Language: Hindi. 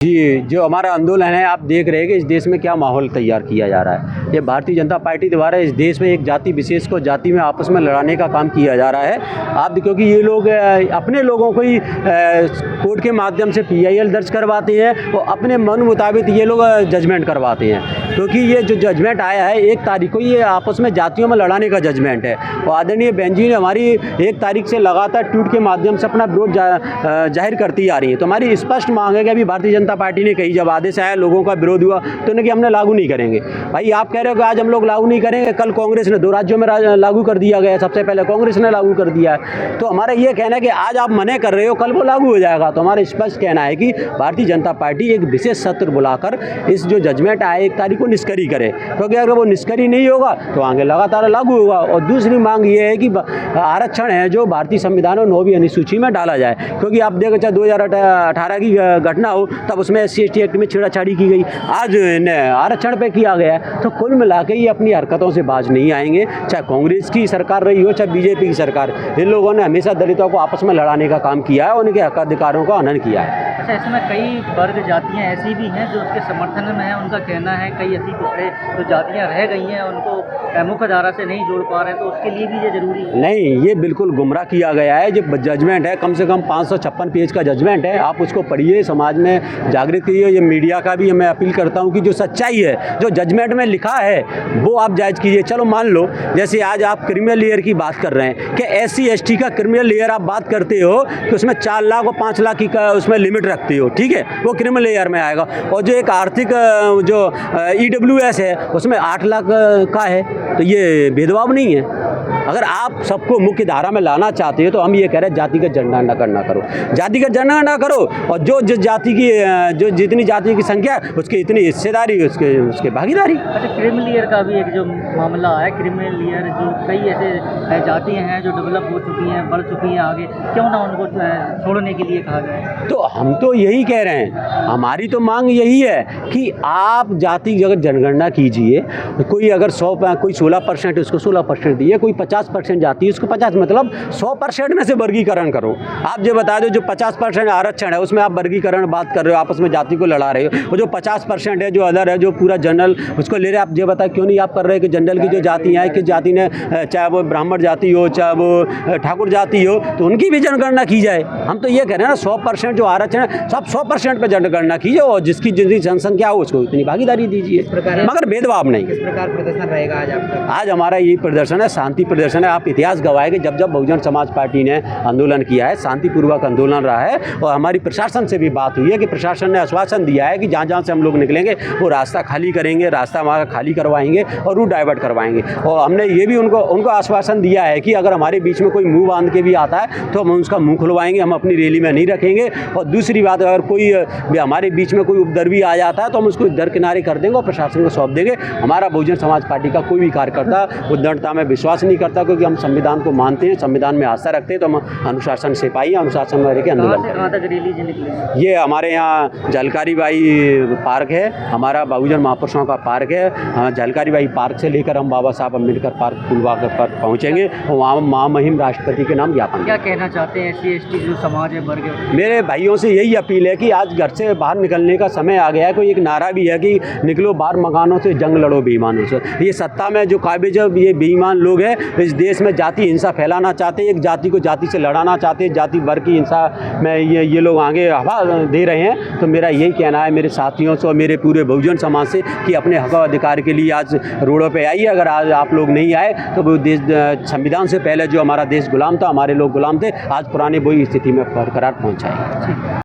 जी, जो हमारा आंदोलन है, आप देख रहे हैं कि इस देश में क्या माहौल तैयार किया जा रहा है। ये भारतीय जनता पार्टी द्वारा इस देश में एक जाति विशेष को जाति में आपस में लड़ाने का काम किया जा रहा है। आप क्योंकि ये लोग अपने लोगों को ही कोर्ट के माध्यम से PIL दर्ज करवाते हैं और अपने मन मुताबिक ये लोग जजमेंट करवाते हैं, क्योंकि ये जो जजमेंट आया है 1 तारीख को, ये आपस में जातियों में लड़ाने का जजमेंट है। और आदरणीय बहन जी ने हमारी 1 तारीख से लगातार ट्वीट के माध्यम से अपना विरोध जाहिर करती आ रही है। तो हमारी स्पष्ट मांग है कि अभी भारतीय जनता पार्टी ने कही, जब आदेश आया लोगों का विरोध हुआ तो उन्हें कि हमने लागू नहीं करेंगे। भाई आप कह रहे हो कि आज हम लोग लागू नहीं करेंगे, कल कांग्रेस ने 2 राज्यों में लागू कर दिया गया, सबसे पहले कांग्रेस ने लागू कर दिया है। तो हमारा ये कहना है कि आज आप मना कर रहे हो, कल वो लागू हो जाएगा। तो हमारा स्पष्ट कहना है कि भारतीय जनता पार्टी एक विशेष सत्र बुलाकर इस जो जजमेंट आए 1 तारीख को निष्क्रिय करे, क्योंकि अगर वो निष्क्रिय नहीं होगा तो आगे लगातार लागू होगा। और दूसरी मांग ये है कि आरक्षण है जो भारतीय संविधान और 9वीं अनुसूची में डाला जाए, क्योंकि आप देखो चाहे 2018 की घटना हो तब उसमें SC/ST एक्ट में छेड़छाड़ी की गई, आज आरक्षण पे किया गया है। तो कुल मिला के ये अपनी हरकतों से बाज नहीं आएंगे, चाहे कांग्रेस की सरकार रही हो चाहे BJP की सरकार। इन लोगों ने हमेशा दलितों को आपस में लड़ाने का काम किया है, उनके हक अधिकारों का हनन किया है। अच्छा, इसमें कई वर्ग जातियाँ ऐसी भी हैं जो उसके समर्थन में हैं। उनका कहना है कई ऐसी पिछड़े जो जातियाँ रह गई हैं उनको मुख्य धारा से नहीं जोड़ पा रहे हैं, तो उसके लिए भी ये जरूरी है। नहीं, ये बिल्कुल गुमराह किया गया है। जो जजमेंट है कम से कम 556 पेज का जजमेंट है, आप उसको पढ़िए, समाज में जागृत कीजिए। ये मीडिया का भी मैं अपील करता हूँ कि जो सच्चाई है, जो जजमेंट में लिखा है वो आप जायज़ कीजिए। चलो मान लो जैसे आज आप क्रिमिनल लेयर की बात कर रहे हैं कि SC/ST का क्रिमिनल लेयर आप बात करते हो कि उसमें 4 लाख और 5 लाख की उसमें लिमिट रखते हो, ठीक है, वो क्रिमिनल लेयर में आएगा। और जो एक आर्थिक जो EWS है उसमें 8 लाख का है, तो ये भेदभाव नहीं है। अगर आप सबको मुख्य धारा में लाना चाहते हो तो हम ये कह रहे हैं जातिगत जनगणना ना करो, जातिगत जनगणना करो, और जो जाति की जो जितनी जाति की संख्या है उसकी इतनी हिस्सेदारी, उसके भागीदारी। अच्छा, क्रिमिनल लेयर का भी एक जो मामला है, क्रिमिनल लेयर जो कई ऐसे जातियाँ हैं जो डेवलप हो चुकी हैं, बढ़ चुकी हैं आगे, क्यों ना उनको छोड़ने के लिए कहा गया? तो हम तो यही कह रहे हैं, हमारी तो मांग यही है कि आप जातिगत जनगणना कीजिए। कोई अगर 16% उसको 16% दिए, कोई 50% जाती है उसको 50, मतलब 100% में से वर्गीकरण करो। आप जो बता दो जो 50% आरक्षण है उसमें आप वर्गीकरण बात कर रहे हो, आपस में जाति को लड़ा रहे हो। और जो 50% है जो अदर है, जो पूरा जनरल उसको ले रहे, आप ये बता क्यों नहीं आप कर रहे कि जनरल की जो जातियाँ हैं, किस जाति ने, चाहे वो ब्राह्मण जाति हो चाहे वो ठाकुर जाति हो, तो उनकी भी जनगणना की जाए। हम तो ये कह रहे हैं ना, 100% जो आरक्षण है सब 100% पर जनगणना कीजिए और जिसकी जितनी जनसंख्या हो उसको उतनी भागीदारी दीजिए, मगर भेदभाव नहीं। किस प्रकार प्रदर्शन रहेगा आज आपका? आज हमारा यही प्रदर्शन है, शांति प्रदर्शन है। आप इतिहास गवाए कि जब बहुजन समाज पार्टी ने आंदोलन किया है, शांतिपूर्वक आंदोलन रहा है। और हमारी प्रशासन से भी बात हुई है कि प्रशासन ने आश्वासन दिया है कि जहाँ जहाँ से हम लोग निकलेंगे वो रास्ता खाली करेंगे, रास्ता हमारा खाली करवाएंगे और रूट डाइवर्ट करवाएंगे। और हमने ये भी उनको आश्वासन दिया है कि अगर हमारे बीच में कोई मुँह बांध के भी आता है तो हम उसका मुँह खुलवाएंगे, हम अपनी रैली में नहीं रखेंगे। और दूसरी बात, अगर कोई हमारे बीच में कोई उपद्रवी आ जाता है तो हम उसको दरकिनारे कर देंगे और प्रशासन को सौंप देंगे। हमारा बहुजन समाज पार्टी का कोई भी कार्यकर्ता उद्दंडता में विश्वास नहीं करता, क्योंकि हम संविधान को मानते हैं, संविधान में आस्था रखते हैं। तो हम अनुशासन सिपाही, अनुशासन में रहकर आंदोलन। ये हमारे यहाँ झलकारी बाई पार्क है, हमारा बहुजन महापुरुषों का पार्क है। झलकारी बाई पार्क से लेकर हम बाबा साहब अम्बेडकर पार्क फुलबाग पर पहुँचेंगे और वहाँ महामहिम राष्ट्रपति के नाम ज्ञापन। क्या कहना चाहते हैं SC/ST जो समाज है, वर्ग है? मेरे भाइयों से यही अपील है कि आज घर से बाहर निकलने का समय आ गया है। कोई एक नारा भी है कि निकलो बाहर मकानों से, जंग लड़ो बेईमानों से। ये सत्ता में जो काबिज ये बेईमान लोग हैं, इस देश में जाति हिंसा फैलाना चाहते हैं, एक जाति को जाति से लड़ाना चाहते हैं, जाति वर्ग की हिंसा में ये लोग आगे हवा दे रहे हैं। तो मेरा यही कहना है मेरे साथियों से और मेरे पूरे बहुजन समाज से कि अपने हक अधिकार के लिए आज रोडों पे आइए। अगर आज आप लोग नहीं आए तो वो देश, संविधान से पहले जो हमारा देश गुलाम था, हमारे लोग गुलाम थे, आज पुरानी वही स्थिति में बरकरार पहुँचाएंगे।